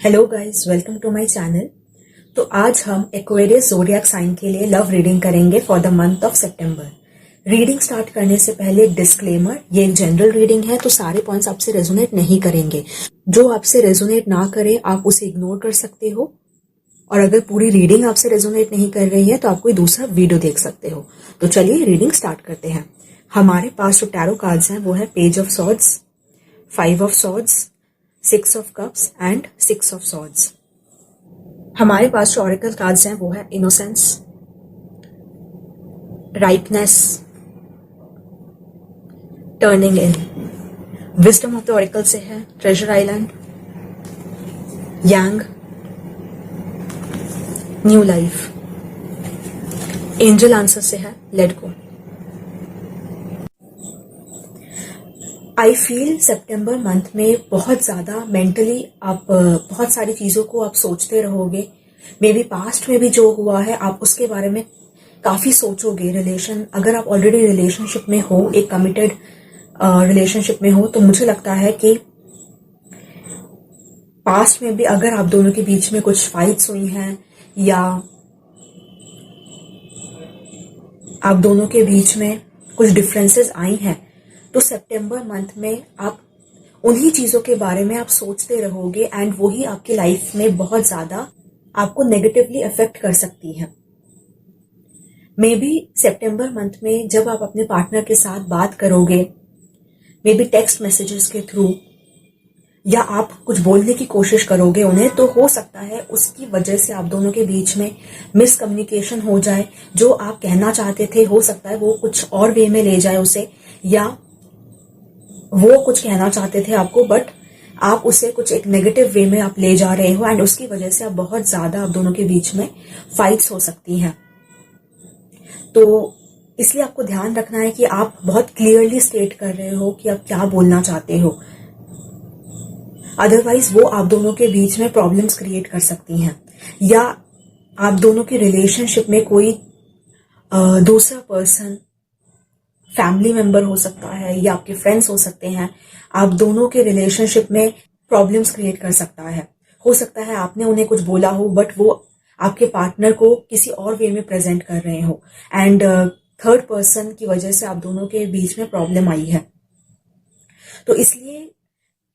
Hello guys, welcome to my channel. तो आज हम एक्वेरियस ज़ोडिएक साइन के लिए लव रीडिंग करेंगे for the month of September. Reading start करने से पहले एक डिस्क्लेमर, ये एक जनरल रीडिंग है तो सारे पॉइंट्स आपसे रेजोनेट नहीं करेंगे। जो आपसे रेजोनेट ना करे आप उसे इग्नोर कर सकते हो, और अगर पूरी रीडिंग आपसे रेजोनेट नहीं कर रही है तो आप कोई दूसरा वीडियो देख सकते हो। तो चलिए रीडिंग स्टार्ट करते हैं। हमारे पास जो टैरो कार्ड्स हैं वो है page of swords, 5 of swords, 6 of cups and 6 of swords. हमारे पास जो ऑरेकल कार्ड्स हैं वो है innocence, ripeness, turning in. Wisdom of the oracle से है treasure island, yang, new life. Angel answer से है लेट गो। आई फील सितंबर मंथ में बहुत ज्यादा मेंटली आप बहुत सारी चीजों को आप सोचते रहोगे। मे बी पास्ट में भी जो हुआ है आप उसके बारे में काफी सोचोगे। रिलेशन, अगर आप ऑलरेडी रिलेशनशिप में हो, एक कमिटेड रिलेशनशिप में हो, तो मुझे लगता है कि पास्ट में भी अगर आप दोनों के बीच में कुछ फाइट्स हुई हैं या आप दोनों के बीच में कुछ डिफरेंसेस आई हैं, तो सितंबर मंथ में आप उन्हीं चीजों के बारे में आप सोचते रहोगे एंड वही आपकी लाइफ में बहुत ज्यादा आपको नेगेटिवली अफेक्ट कर सकती है। मे बी सितंबर मंथ में जब आप अपने पार्टनर के साथ बात करोगे, मे बी टेक्स्ट मैसेजेस के थ्रू, या आप कुछ बोलने की कोशिश करोगे उन्हें, तो हो सकता है उसकी वजह से आप दोनों के बीच में मिसकम्युनिकेशन हो जाए। जो आप कहना चाहते थे हो सकता है वो कुछ और वे में ले जाए उसे, या वो कुछ कहना चाहते थे आपको बट आप उसे कुछ एक नेगेटिव वे में आप ले जा रहे हो एंड उसकी वजह से आप बहुत ज्यादा आप दोनों के बीच में फाइट्स हो सकती हैं। तो इसलिए आपको ध्यान रखना है कि आप बहुत क्लियरली स्टेट कर रहे हो कि आप क्या बोलना चाहते हो, अदरवाइज वो आप दोनों के बीच में प्रॉब्लम्स क्रिएट कर सकती हैं। या आप दोनों के रिलेशनशिप में कोई दूसरा पर्सन, फैमिली मेंबर हो सकता है या आपके फ्रेंड्स हो सकते हैं, आप दोनों के रिलेशनशिप में प्रॉब्लम्स क्रिएट कर सकता है। हो सकता है आपने उन्हें कुछ बोला हो बट वो आपके पार्टनर को किसी और वे में प्रेजेंट कर रहे हो एंड थर्ड पर्सन की वजह से आप दोनों के बीच में प्रॉब्लम आई है। तो इसलिए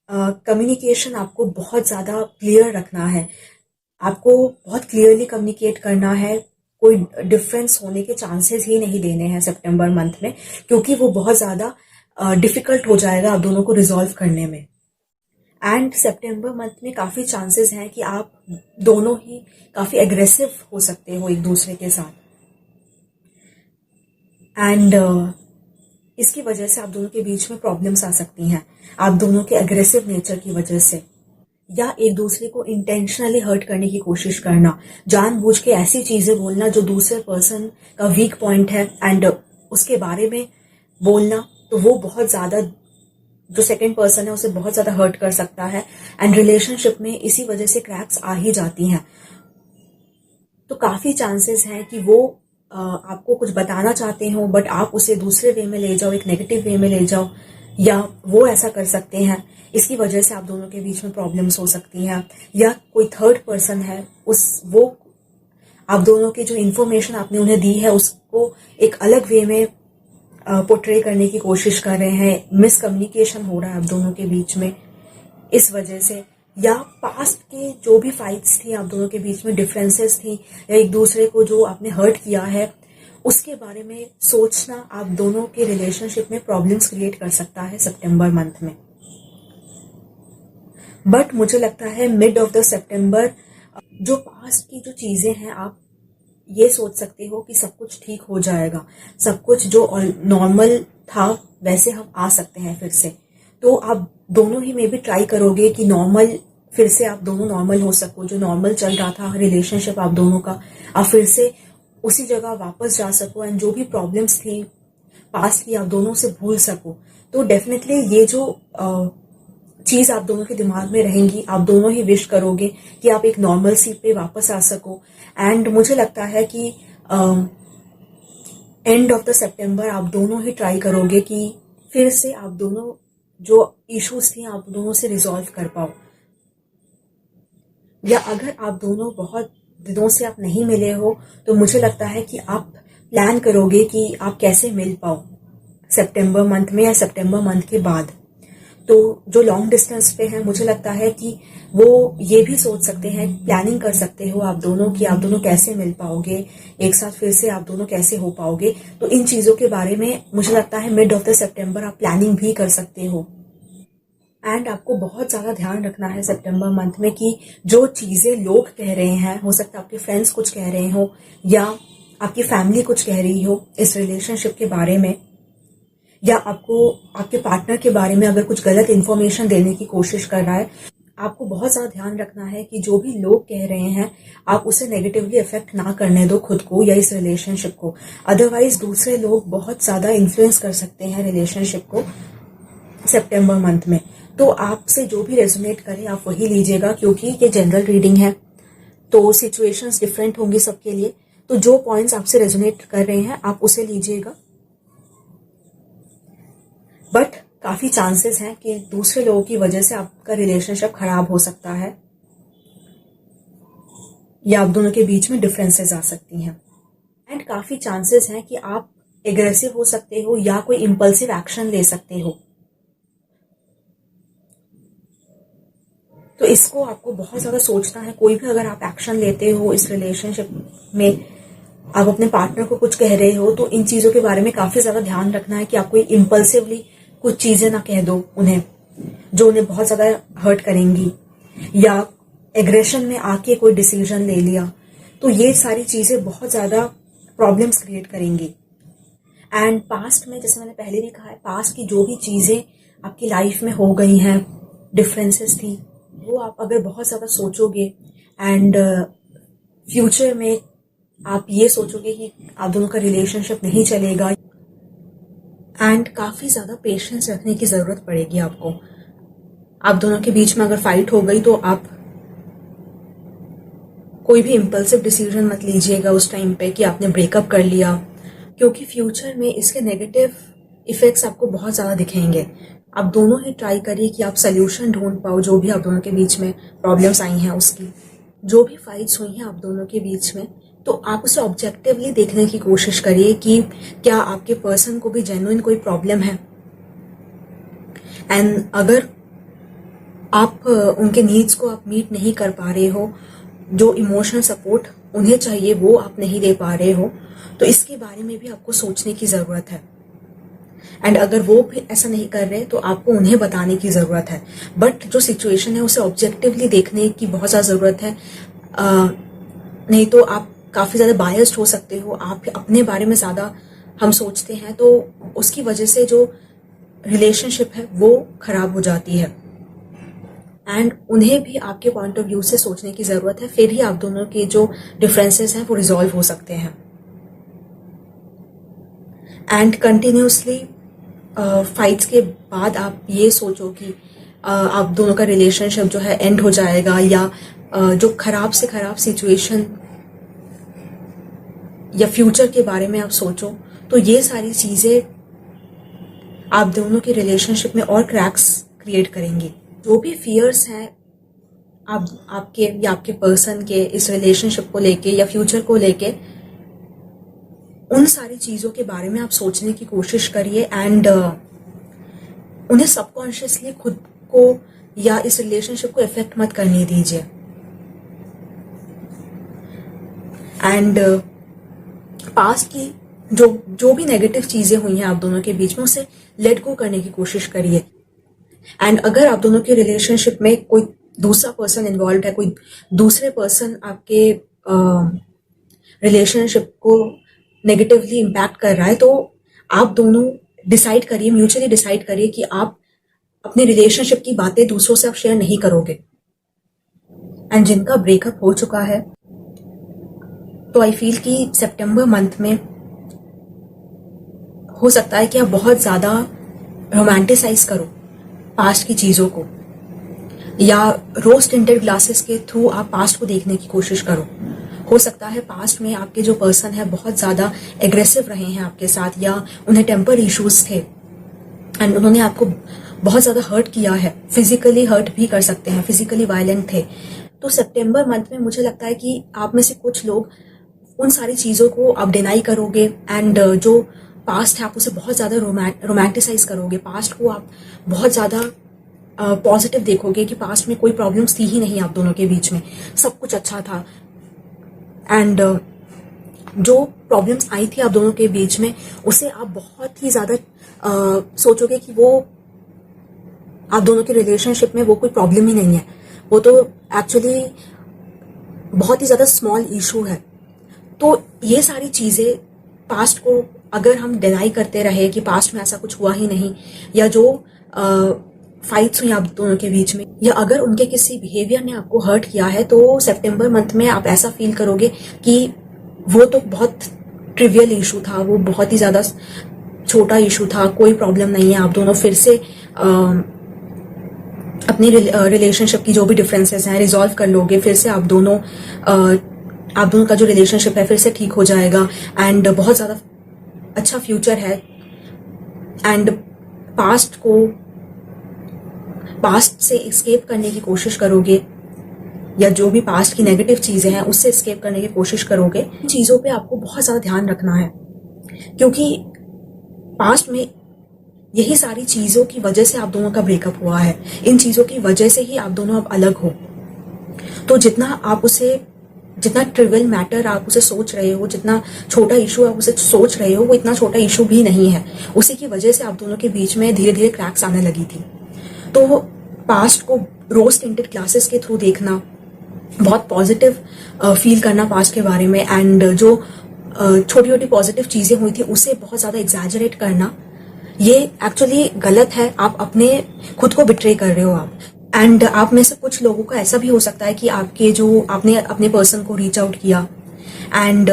कम्युनिकेशन आपको बहुत ज्यादा क्लियर रखना है, आपको बहुत क्लियरली कम्युनिकेट करना है। कोई डिफरेंस होने के चांसेस ही नहीं देने हैं सितंबर मंथ में, क्योंकि वो बहुत ज्यादा डिफिकल्ट हो जाएगा आप दोनों को रिजॉल्व करने में। एंड सितंबर मंथ में काफी चांसेस हैं कि आप दोनों ही काफी एग्रेसिव हो सकते हो एक दूसरे के साथ एंड इसकी वजह से आप दोनों के बीच में प्रॉब्लम्स आ सकती हैं, आप दोनों के एग्रेसिव नेचर की वजह से, या एक दूसरे को इंटेंशनली हर्ट करने की कोशिश करना, जानबूझ के ऐसी चीजें बोलना जो दूसरे पर्सन का वीक पॉइंट है एंड उसके बारे में बोलना, तो वो बहुत ज्यादा, जो सेकंड पर्सन है उसे बहुत ज्यादा हर्ट कर सकता है एंड रिलेशनशिप में इसी वजह से क्रैक्स आ ही जाती हैं। तो काफी चांसेस हैं कि वो आपको कुछ बताना चाहते हो बट आप उसे दूसरे वे में ले जाओ, एक नेगेटिव वे में ले जाओ, या वो ऐसा कर सकते हैं। इसकी वजह से आप दोनों के बीच में प्रॉब्लम्स हो सकती हैं। या कोई थर्ड पर्सन है, वो आप दोनों की जो इन्फॉर्मेशन आपने उन्हें दी है उसको एक अलग वे में पोर्ट्रे करने की कोशिश कर रहे हैं। मिसकम्युनिकेशन हो रहा है आप दोनों के बीच में इस वजह से, या पास्ट के जो भी फाइट्स थी आप दोनों के बीच में, डिफरेंसेस थी, या एक दूसरे को जो आपने हर्ट किया है उसके बारे में सोचना आप दोनों के रिलेशनशिप में प्रॉब्लम्स क्रिएट कर सकता है सितंबर मंथ में। बट मुझे लगता है मिड ऑफ द सितंबर जो पास्ट की जो चीजें हैं आप ये सोच सकते हो कि सब कुछ ठीक हो जाएगा, सब कुछ जो नॉर्मल था वैसे हम आ सकते हैं फिर से। तो आप दोनों ही में भी ट्राई करोगे कि नॉर्मल, फिर से आप दोनों नॉर्मल हो सको। जो नॉर्मल चल रहा था रिलेशनशिप आप दोनों का, आप फिर से उसी जगह वापस जा सको एंड जो भी प्रॉब्लम्स थी पास्ट की आप दोनों से भूल सको। तो डेफिनेटली ये जो चीज आप दोनों के दिमाग में रहेंगी, आप दोनों ही विश करोगे कि आप एक नॉर्मल सी पे वापस आ सको। एंड मुझे लगता है कि एंड ऑफ द सितंबर आप दोनों ही ट्राई करोगे कि फिर से आप दोनों जो इश्यूज थी आप दोनों से रिजॉल्व कर पाओ। या अगर आप दोनों बहुत दिनों से आप नहीं मिले हो तो मुझे लगता है कि आप प्लान करोगे कि आप कैसे मिल पाओ सितंबर मंथ में या सितंबर मंथ के बाद। तो जो लॉन्ग डिस्टेंस पे है मुझे लगता है कि वो ये भी सोच सकते हैं, प्लानिंग कर सकते हो आप दोनों कि आप दोनों कैसे मिल पाओगे, एक साथ फिर से आप दोनों कैसे हो पाओगे। तो इन चीजों के बारे में मुझे लगता है मिड ऑफ द सितंबर आप प्लानिंग भी कर सकते हो। एंड आपको बहुत ज्यादा ध्यान रखना है सितंबर मंथ में कि जो चीजें लोग कह रहे हैं, हो सकता है आपके फ्रेंड्स कुछ कह रहे हो या आपकी फैमिली कुछ कह रही हो इस रिलेशनशिप के बारे में, या आपको आपके पार्टनर के बारे में अगर कुछ गलत इन्फॉर्मेशन देने की कोशिश कर रहा है, आपको बहुत ज्यादा ध्यान रखना है कि जो भी लोग कह रहे हैं आप उसे नेगेटिवली इफेक्ट ना करने दो खुद को या इस रिलेशनशिप को। अदरवाइज दूसरे लोग बहुत ज्यादा इन्फ्लुएंस कर सकते हैं रिलेशनशिप को सितंबर मंथ में। तो आपसे जो भी रेजोनेट करे आप वही लीजिएगा, क्योंकि ये जनरल रीडिंग है तो सिचुएशंस डिफरेंट होंगी सबके लिए। तो जो पॉइंट्स आपसे रेजोनेट कर रहे हैं आप उसे लीजिएगा। बट काफी चांसेस हैं कि दूसरे लोगों की वजह से आपका रिलेशनशिप खराब हो सकता है या आप दोनों के बीच में डिफरेंसेस आ सकती हैं। एंड काफी चांसेस हैं कि आप एग्रेसिव हो सकते हो या कोई इम्पल्सिव एक्शन ले सकते हो। तो इसको आपको बहुत ज्यादा सोचना है। कोई भी अगर आप एक्शन लेते हो इस रिलेशनशिप में, आप अपने पार्टनर को कुछ कह रहे हो, तो इन चीजों के बारे में काफी ज्यादा ध्यान रखना है कि आप कोई इम्पल्सिवली कुछ चीजें ना कह दो उन्हें जो उन्हें बहुत ज्यादा हर्ट करेंगी, या एग्रेशन में आके कोई डिसीजन ले लिया, तो ये सारी चीजें बहुत ज्यादा प्रॉब्लम्स क्रिएट करेंगी। एंड पास्ट में, जैसे मैंने पहले भी कहा है, पास्ट की जो भी चीजें आपकी लाइफ में हो गई हैं, डिफरेंसेस थी, वो आप अगर बहुत ज्यादा सोचोगे एंड फ्यूचर में आप ये सोचोगे कि आप दोनों का रिलेशनशिप नहीं चलेगा, एंड काफी ज्यादा पेशेंस रखने की जरूरत पड़ेगी आपको। आप दोनों के बीच में अगर फाइट हो गई तो आप कोई भी इम्पल्सिव डिसीजन मत लीजिएगा उस टाइम पे कि आपने ब्रेकअप कर लिया, क्योंकि फ्यूचर में इसके नेगेटिव इफेक्ट्स आपको बहुत ज्यादा दिखेंगे। आप दोनों ही ट्राई करिए कि आप सोल्यूशन ढूंढ पाओ जो भी आप दोनों के बीच में प्रॉब्लम्स आई हैं उसकी। जो भी फाइट्स हुई हैं आप दोनों के बीच में, तो आप उसे ऑब्जेक्टिवली देखने की कोशिश करिए कि क्या आपके पर्सन को भी जेन्युइन कोई प्रॉब्लम है, एंड अगर आप उनके नीड्स को आप मीट नहीं कर पा रहे हो, जो इमोशनल सपोर्ट उन्हें चाहिए वो आप नहीं दे पा रहे हो, तो इसके बारे में भी आपको सोचने की जरूरत है। एंड अगर वो भी ऐसा नहीं कर रहे तो आपको उन्हें बताने की जरूरत है। बट जो सिचुएशन है उसे ऑब्जेक्टिवली देखने की बहुत ज्यादा जरूरत है। नहीं तो आप काफी ज्यादा बायस्ड हो सकते हो। आप अपने बारे में ज्यादा हम सोचते हैं तो उसकी वजह से जो रिलेशनशिप है वो खराब हो जाती है। एंड उन्हें भी आपके पॉइंट ऑफ व्यू से सोचने की जरूरत है, फिर ही आप दोनों के जो डिफरेंसेस हैं वो रिजॉल्व हो सकते हैं। एंड कंटिन्यूसली फाइट्स के बाद आप ये सोचो कि आप दोनों का रिलेशनशिप जो है एंड हो जाएगा, या जो खराब से खराब सिचुएशन या फ्यूचर के बारे में आप सोचो, तो ये सारी चीजें आप दोनों के रिलेशनशिप में और क्रैक्स क्रिएट करेंगी। जो भी फियर्स हैं आपके या आपके पर्सन के इस रिलेशनशिप को लेके या फ्यूचर को लेके, उन सारी चीजों के बारे में आप सोचने की कोशिश करिए एंड उन्हें सबकॉन्शियसली खुद को या इस रिलेशनशिप को इफेक्ट मत करने दीजिए। एंड पास्ट की जो भी नेगेटिव चीजें हुई हैं आप दोनों के बीच में, उसे लेट गो करने की कोशिश करिए। एंड अगर आप दोनों के रिलेशनशिप में कोई दूसरा पर्सन इन्वॉल्व है, कोई दूसरे पर्सन आपके रिलेशनशिप को नेगेटिवली इम्पैक्ट कर रहा है, तो आप दोनों डिसाइड करिए, म्यूचुअली डिसाइड करिए कि आप अपने रिलेशनशिप की बातें दूसरों से आप शेयर नहीं करोगे। एंड जिनका ब्रेकअप हो चुका है, तो आई फील कि सितंबर मंथ में हो सकता है कि आप बहुत ज्यादा रोमांटिसाइज करो पास्ट की चीजों को, या रोज टिंटेड ग्लासेस के थ्रू आप पास्ट को देखने की कोशिश करो। हो सकता है पास्ट में आपके जो पर्सन है बहुत ज्यादा एग्रेसिव रहे हैं आपके साथ, या उन्हें टेम्पर इश्यूज थे एंड उन्होंने आपको बहुत ज्यादा हर्ट किया है, फिजिकली हर्ट भी कर सकते हैं, फिजिकली वायलेंट थे। तो तो सितंबर मंथ में मुझे लगता है कि आप में से कुछ लोग उन सारी चीज़ों को आप डिनाई करोगे एंड जो पास्ट है आप उसे बहुत ज़्यादा रोमांटिसाइज करोगे, पास्ट को आप बहुत ज़्यादा पॉजिटिव देखोगे कि पास्ट में कोई प्रॉब्लम्स थी ही नहीं आप दोनों के बीच में, सब कुछ अच्छा था। एंड जो प्रॉब्लम्स आई थी आप दोनों के बीच में उसे आप बहुत ही ज़्यादा सोचोगे कि वो आप दोनों के रिलेशनशिप में वो कोई प्रॉब्लम ही नहीं है, वो तो एक्चुअली बहुत ही ज़्यादा स्मॉल इशू है। तो ये सारी चीज़ें पास्ट को अगर हम डिनाई करते रहे कि पास्ट में ऐसा कुछ हुआ ही नहीं, या जो फाइट्स हुई आप दोनों के बीच में, या अगर उनके किसी बिहेवियर ने आपको हर्ट किया है, तो सितंबर मंथ में आप ऐसा फील करोगे कि वो तो बहुत ट्रिवियल इशू था, वो बहुत ही ज़्यादा छोटा इशू था, कोई प्रॉब्लम नहीं है। आप दोनों फिर से अपनी रिलेशनशिप की जो भी डिफरेंसेस हैं रिजॉल्व कर लोगे, फिर से आप दोनों का जो रिलेशनशिप है फिर से ठीक हो जाएगा एंड बहुत ज़्यादा अच्छा फ्यूचर है। एंड पास्ट से एस्केप करने की कोशिश करोगे, या जो भी पास्ट की नेगेटिव चीज़ें हैं उससे एस्केप करने की कोशिश करोगे। इन चीज़ों पे आपको बहुत ज़्यादा ध्यान रखना है, क्योंकि पास्ट में यही सारी चीज़ों की वजह से आप दोनों का ब्रेकअप हुआ है, इन चीज़ों की वजह से ही आप दोनों अब अलग हो। तो जितना ट्रिवियल मैटर आप उसे सोच रहे हो, जितना छोटा इशू आप उसे सोच रहे हो, वो इतना छोटा इशू भी नहीं है। उसी की वजह से आप दोनों के बीच में धीरे धीरे क्रैक्स आने लगी थी। तो पास्ट को रोज टिंटेड क्लासेस के थ्रू देखना, बहुत पॉजिटिव फील करना पास्ट के बारे में, एंड जो छोटी छोटी पॉजिटिव चीज़ें हुई थी उसे बहुत ज़्यादा एग्जैजरेट करना, ये एक्चुअली गलत है। आप अपने खुद को बिट्रे कर रहे हो आप। एंड आप में से कुछ लोगों का ऐसा भी हो सकता है कि आपने अपने पर्सन को रीच आउट किया एंड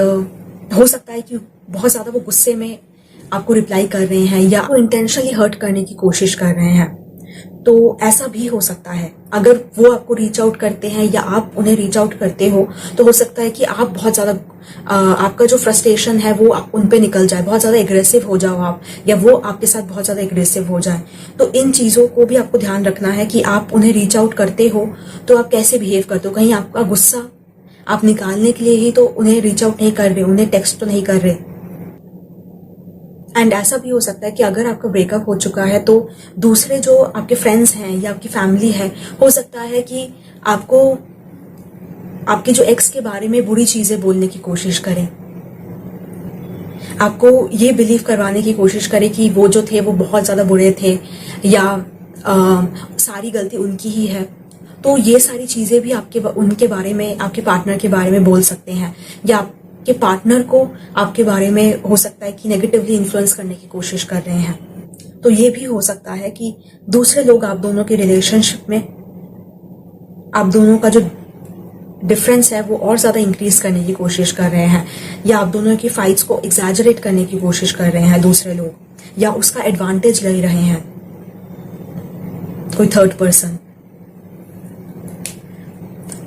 हो सकता है कि बहुत ज़्यादा वो गुस्से में आपको रिप्लाई कर रहे हैं या वो इंटेंशनली हर्ट करने की कोशिश कर रहे हैं। तो ऐसा भी हो सकता है, अगर वो आपको रीच आउट करते हैं या आप उन्हें रीच आउट करते हो तो हो सकता है कि आप बहुत ज़्यादा आपका जो फ्रस्ट्रेशन है वो उन पे निकल जाए, बहुत ज़्यादा एग्रेसिव हो जाओ आप, या वो आपके साथ बहुत ज़्यादा एग्रेसिव हो जाए। तो इन चीज़ों को भी आपको ध्यान रखना है कि आप उन्हें रीच आउट करते हो तो आप कैसे बिहेव करते हो। कहीं आपका गुस्सा आप निकालने के लिए ही तो उन्हें रीच आउट नहीं कर रहे, उन्हें टेक्स्ट तो नहीं कर रहे। एंड ऐसा भी हो सकता है कि अगर आपका ब्रेकअप हो चुका है तो दूसरे जो आपके फ्रेंड्स हैं या आपकी फैमिली है, हो सकता है कि आपके जो एक्स के बारे में बुरी चीजें बोलने की कोशिश करें, आपको ये बिलीव करवाने की कोशिश करें कि वो जो थे वो बहुत ज्यादा बुरे थे, या सारी गलती उनकी ही है। तो ये सारी चीजें भी उनके बारे में, आपके पार्टनर के बारे में बोल सकते हैं, या आपके पार्टनर को आपके बारे में हो सकता है कि नेगेटिवली इन्फ्लुएंस करने की कोशिश कर रहे हैं। तो ये भी हो सकता है कि दूसरे लोग आप दोनों के रिलेशनशिप में आप दोनों का जो डिफरेंस है वो और ज्यादा इंक्रीज करने की कोशिश कर रहे हैं, या आप दोनों की फाइट्स को एग्जैजरेट करने की कोशिश कर रहे हैं दूसरे लोग, या उसका एडवांटेज ले रहे हैं कोई थर्ड पर्सन।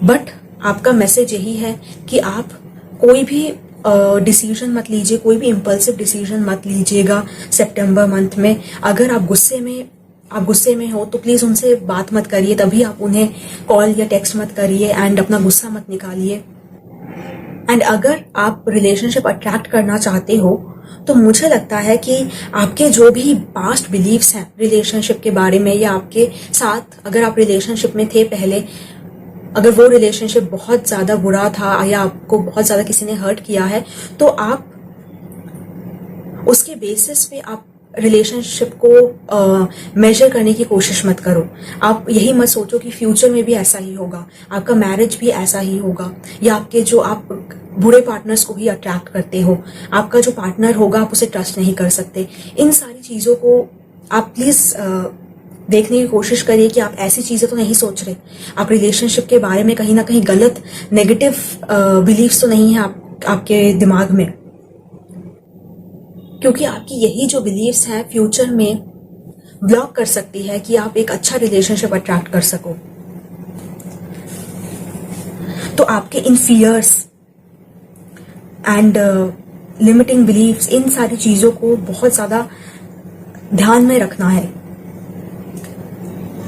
बट आपका मैसेज यही है कि आप कोई भी डिसीजन मत लीजिए, कोई भी इम्पल्सिव डिसीजन मत लीजिएगा सितंबर मंथ में। अगर आप गुस्से में हो तो प्लीज उनसे बात मत करिए, तभी आप उन्हें कॉल या टेक्स्ट मत करिए एंड अपना गुस्सा मत निकालिए। एंड अगर आप रिलेशनशिप अट्रैक्ट करना चाहते हो तो मुझे लगता है कि आपके जो भी पास्ट बिलीव्स हैं रिलेशनशिप के बारे में, या आपके साथ अगर आप रिलेशनशिप में थे पहले, अगर वो रिलेशनशिप बहुत ज्यादा बुरा था या आपको बहुत ज्यादा किसी ने हर्ट किया है, तो आप उसके बेसिस पे आप रिलेशनशिप को मेजर करने की कोशिश मत करो। आप यही मत सोचो कि फ्यूचर में भी ऐसा ही होगा, आपका मैरिज भी ऐसा ही होगा, या आपके जो आप बुरे पार्टनर्स को ही अट्रैक्ट करते हो, आपका जो पार्टनर होगा आप उसे ट्रस्ट नहीं कर सकते। इन सारी चीजों को आप प्लीज देखने की कोशिश करिए कि आप ऐसी चीजें तो नहीं सोच रहे, आप रिलेशनशिप के बारे में कहीं ना कहीं गलत नेगेटिव बिलीव्स तो नहीं है आपके दिमाग में, क्योंकि आपकी यही जो बिलीव्स हैं फ्यूचर में ब्लॉक कर सकती है कि आप एक अच्छा रिलेशनशिप अट्रैक्ट कर सको। तो आपके इन फियर्स एंड लिमिटिंग बिलीव्स, इन सारी चीजों को बहुत ज्यादा ध्यान में रखना है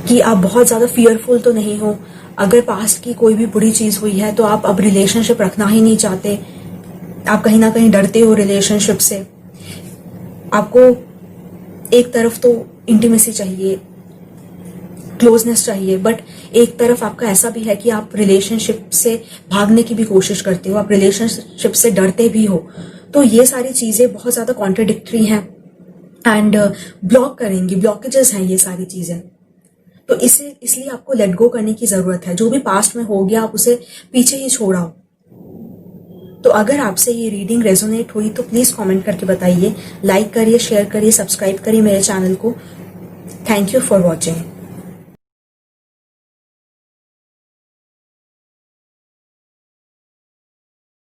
कि आप बहुत ज्यादा फियरफुल तो नहीं हो, अगर पास्ट की कोई भी बुरी चीज हुई है तो आप अब रिलेशनशिप रखना ही नहीं चाहते, आप कहीं ना कहीं डरते हो रिलेशनशिप से। आपको एक तरफ तो इंटीमेसी चाहिए, क्लोजनेस चाहिए, बट एक तरफ आपका ऐसा भी है कि आप रिलेशनशिप से भागने की भी कोशिश करते हो, आप रिलेशनशिप से डरते भी हो। तो ये सारी चीजें बहुत ज्यादा कॉन्ट्रडिक्टरी हैं एंड ब्लॉक करेंगी, ब्लॉकेजेस हैं ये सारी चीजें। तो इसलिए आपको लेट गो करने की जरूरत है। जो भी पास्ट में हो गया आप उसे पीछे ही छोड़ाओ। तो अगर आपसे ये रीडिंग रेजोनेट हुई तो प्लीज कमेंट करके बताइए, लाइक करिए, शेयर करिए, सब्सक्राइब करिए मेरे चैनल को। Thank you for watching.